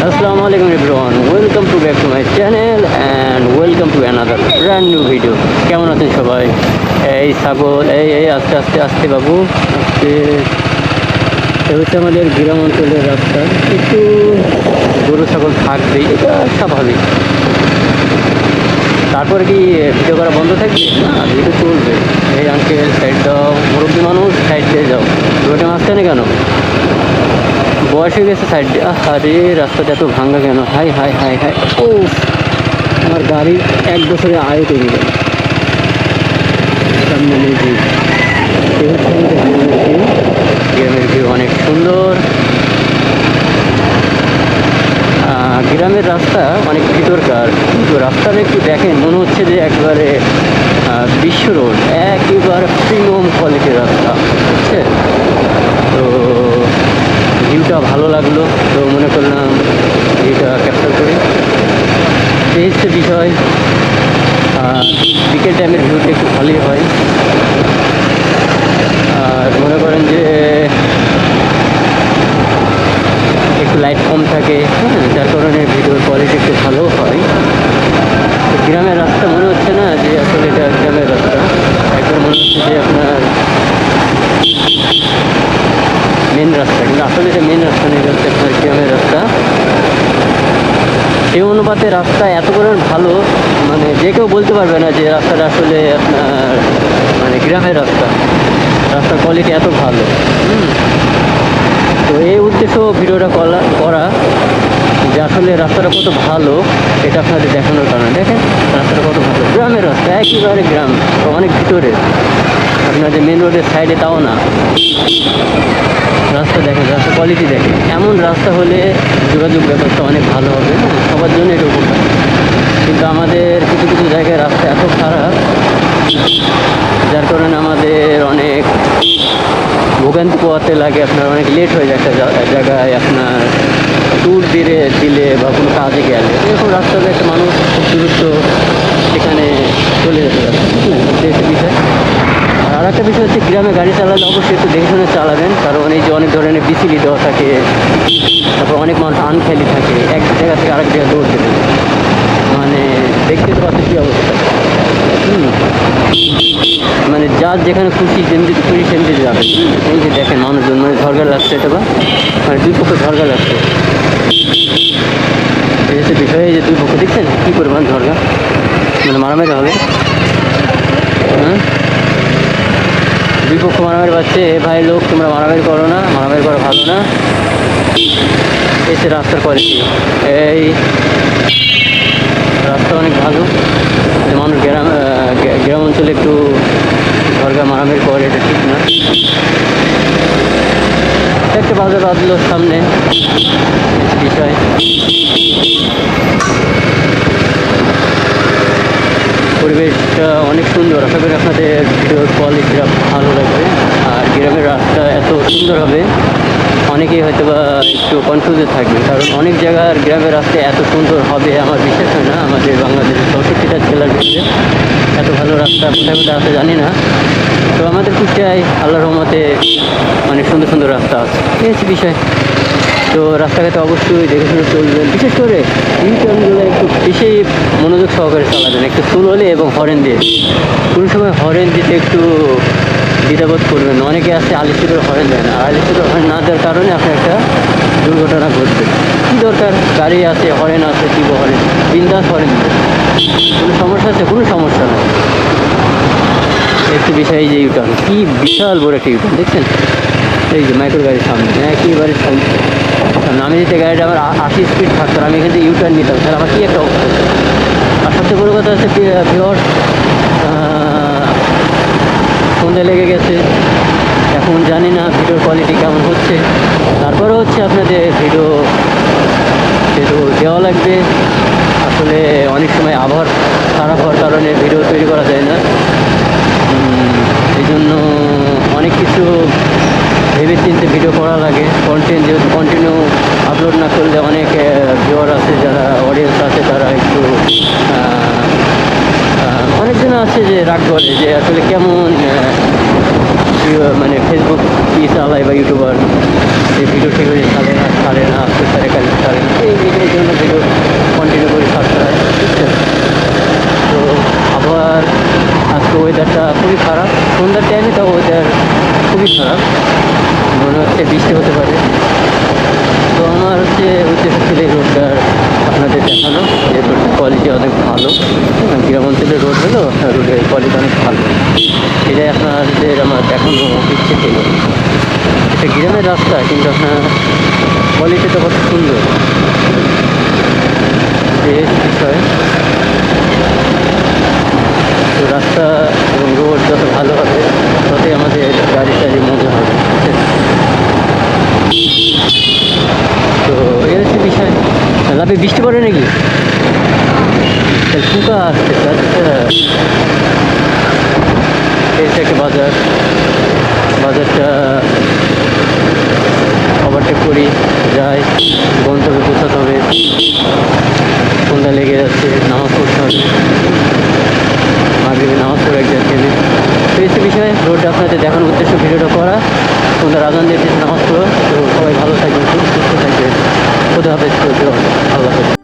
Assalamu alaikum everyone. Welcome to back to my channel and welcome to another brand new video. কেমন আছেন সবাই? এই ছাগল এই আস্তে আস্তে আস্তে বাবু আস্তে। এটা হচ্ছে আমাদের গ্রাম অঞ্চলের রাস্তা। একটু গরু ছাগল থাকবেই, এটা স্বাভাবিক। তারপরে কি ভিডিও করা বন্ধ থাকবে? না, ভিডিও চলবে। এই আঙ্কেল সাইড দাও, মুরব্বী মানুষ সাইড দিয়ে যাও, রোডে মাঝখানে কেন? বয়স হয়ে গেছে সাইড দিয়ে। আরে রাস্তাটা এত ভাঙ্গা কেন? হাই হাই হাই হাই, ও আমার গাড়ির 1 বছরে আয় তৈরি গেল। সামনে ভিউ, গ্রামের ভিউ অনেক সুন্দর। গ্রামের রাস্তা অনেক ভিতরকার, কিন্তু রাস্তাটা একটু দেখেন, মনে হচ্ছে যে একবারে বিশ্ব রোড, একেবারে প্রিমিয়াম কোয়ালিটির রাস্তা, বুঝছে? তো ভিউটা ভালো লাগলো, তো মনে করলাম ভিউটা ক্যাপচার করি। এই হচ্ছে বিষয়। বিকেল টাইমের ভিউটা একটু ভালোই হয়। আর মনে করেন যে একটু লাইট কম থাকে, হ্যাঁ, যার কারণে ভিডিওর কোয়ালিটি একটু ভালো হয়। তো গ্রামের রাস্তা মনে হচ্ছে না যে আসলে এটা গ্রামের রাস্তা, একবার মনে হচ্ছে যে আপনার মেন রাস্তা, কিন্তু আসলে এটা মেন রাস্তা নেই, হচ্ছে আপনার গ্রামের রাস্তা। সেই অনুপাতে রাস্তা এত পরিমাণ ভালো, মানে যে কেউ বলতে পারবে না যে রাস্তাটা আসলে আপনার মানে গ্রামের রাস্তা। রাস্তার কোয়ালিটি এত ভালো। তো এই উদ্দেশ্য ভিডিওটা করা যে আসলে রাস্তাটা কত ভালো, এটা আপনাদের দেখানোর কারণে। দেখেন রাস্তাটা কত ভালো, গ্রামের রাস্তা, একেবারে গ্রাম, অনেক ভিতরে, আপনাদের মেন রোডের সাইডে তাও না। রাস্তা দেখেন, রাস্তার কোয়ালিটি দেখেন। এমন রাস্তা হলে যোগাযোগ ব্যবস্থা অনেক ভালো হবে, সবার জন্য এটা উপকার। কিন্তু আমাদের কিছু কিছু জায়গায় রাস্তা এত খারাপ, যার কারণে আমাদের অনেক ভোগান্তি পোয়াতে লাগে। আপনার অনেক লেট হয়ে যায় একটা জায়গায় আপনার ট্যুর দিলে বা কোনো কাজে গেলে, এরকম রাস্তাতে একটা মানুষ খুব দ্রুত সেখানে চলে যেতে পারে। হচ্ছে একটা বিষয়। আর একটা বিষয় হচ্ছে, গ্রামে গাড়ি চালালে অবশ্যই একটু দেখে শুনে চালাবেন, কারণ এই যে অনেক ধরনের বিসিলি দেওয়া থাকে, তারপর অনেক মানুষ আনখেয়ালি থাকে, এক জায়গা থেকে আরেক জায়গায় দৌড় দেবে, মানে দেখতে তো পাচ্ছে কী অবস্থা। মানে যার যেখানে খুশি যেমনি খুশি সেমনি যাবে। এই যে দেখেন মানুষজন, মানে ঝড়গা লাগছে, এটা বা মানে দুই পক্ষে ঝড়গা লাগছে। এই হচ্ছে বিষয়, এই যে দুই পক্ষ দেখছেন কী পরিমাণ ঝড়গা, মানে মারামারি হবে। হ্যাঁ, দুই পক্ষ মারামারি পাচ্ছে। ভাই লোক, তোমরা মারামারি করো না, মারামারি করা ভালো না। এসে রাস্তার কোয়ালিটি, এই রাস্তা অনেক ভালো। মানুষ গ্রাম অঞ্চলে একটু ঝড়গা মারামারি করে, এটা ঠিক না। একটা বাজার বাঁধলো সামনে, বিষয়। পরিবেশটা অনেক সুন্দর, আশা করি আপনাদের ভিডিওর কোয়ালিটিটা ভালো লাগবে। আর গ্রামের রাস্তা এত সুন্দর হবে, অনেকেই হয়তো বা একটু কনফিউজে থাকবে, কারণ অনেক জায়গার গ্রামের রাস্তা এত সুন্দর হবে আমার বিশ্বাস হয় না। আমাদের বাংলাদেশের 64টা জেলার ভিতরে এত ভালো রাস্তা কোথায় কোথায় আছে জানি না। তো আমাদের কুষ্টিয়ায় আল্লাহর রহমতে অনেক সুন্দর সুন্দর রাস্তা আছে, এই হচ্ছে বিষয়। তো রাস্তাঘাটে অবশ্যই দেখে শুনে চলবেন, বিশেষ করে ইউটার্নগুলো একটু বেশি মনোযোগ সহকারে চালাবেন, একটু স্লো হলে এবং হরেন দিয়ে। কোনো সময় হরেন দিতে একটু দ্বিধাবোধ করবেন। অনেকে আছে আলিশিদের হরেন দেয় না, আর আলিশিদের হরেন না দেওয়ার কারণে আপনার একটা দুর্ঘটনা ঘটবে। কী দরকার, গাড়ি আছে, হরেন আছে, দিব হরেন, বিন্দাস হরেন দেবে। কোনো সমস্যা আছে? কোনো সমস্যা নেই। একটু বিষয়, এই যে ইউটার্ন, কী বিশাল বড় একটা ইউটার্ন দেখছেন, এই যে মাইক্রো গাড়ির সামনে, একেবারে সামনে। আমি যদি গাড়িটা আমার 80 স্পিড থাকতো, আমি এখান থেকে ইউটার্ন নিতাম, তাহলে আমার কী একটা অবস্থা। আর সবচেয়ে বড়ো কথা হচ্ছে ভিউয়ার্স, সন্ধ্যে লেগে গেছে, এখন জানি না ভিডিওর কোয়ালিটি কেমন হচ্ছে। তারপরে হচ্ছে আপনাদের ভিডিও দেওয়া লাগবে। আসলে অনেক সময় আবহাওয়া খারাপ হওয়ার কারণে ভিডিও তৈরি করা যায় না। এই জন্য অনেক কিছু ভেবে চিন্তে ভিডিও করা লাগে। কন্টেন্ট যেহেতু কন্টিনিউ আপলোড না করলে অনেক ভিউয়ার আছে, যারা অডিয়েন্স আছে, তারা একটু অনেকজন আছে যে রাগ করে যে আসলে কেমন মানে ফেসবুক চালায় বা ইউটিউবার, যে ভিডিও টিডিও ছাড়ে না, আজকে ছাড়ে, কালকে ছাড়ে, এই এই বিষয়। তো রাস্তা এবং রোড যত ভালো হবে ততই আমাদের গাড়ি টাড়ি মজা হবে। তো এই হচ্ছে বিষয়। লাভে বৃষ্টি পড়ে নাকি? ফুকা আসছে, আচ্ছা। এই হচ্ছে একটা বাজার, বাজারটা ওভারটেক করি, যাই, গন্তব্যে পৌঁছাতে হবে। সন্ধ্যা লেগে যাচ্ছে, নামাজ পড়তে হবে, মাগরিবে নামাজ পড়ে এক জায়গায় খেলে। তো এই হচ্ছে বিষয়, রোডটা আপনাদের দেখানোর উদ্দেশ্য ভিডিওটা করা। সন্ধ্যার আজান দিয়ে নামাজ পড়ো। তো সবাই ভালো থাকবেন, সুস্থ থাকবেন। খোদা হাফেজ, আল্লাহ হাফেজ।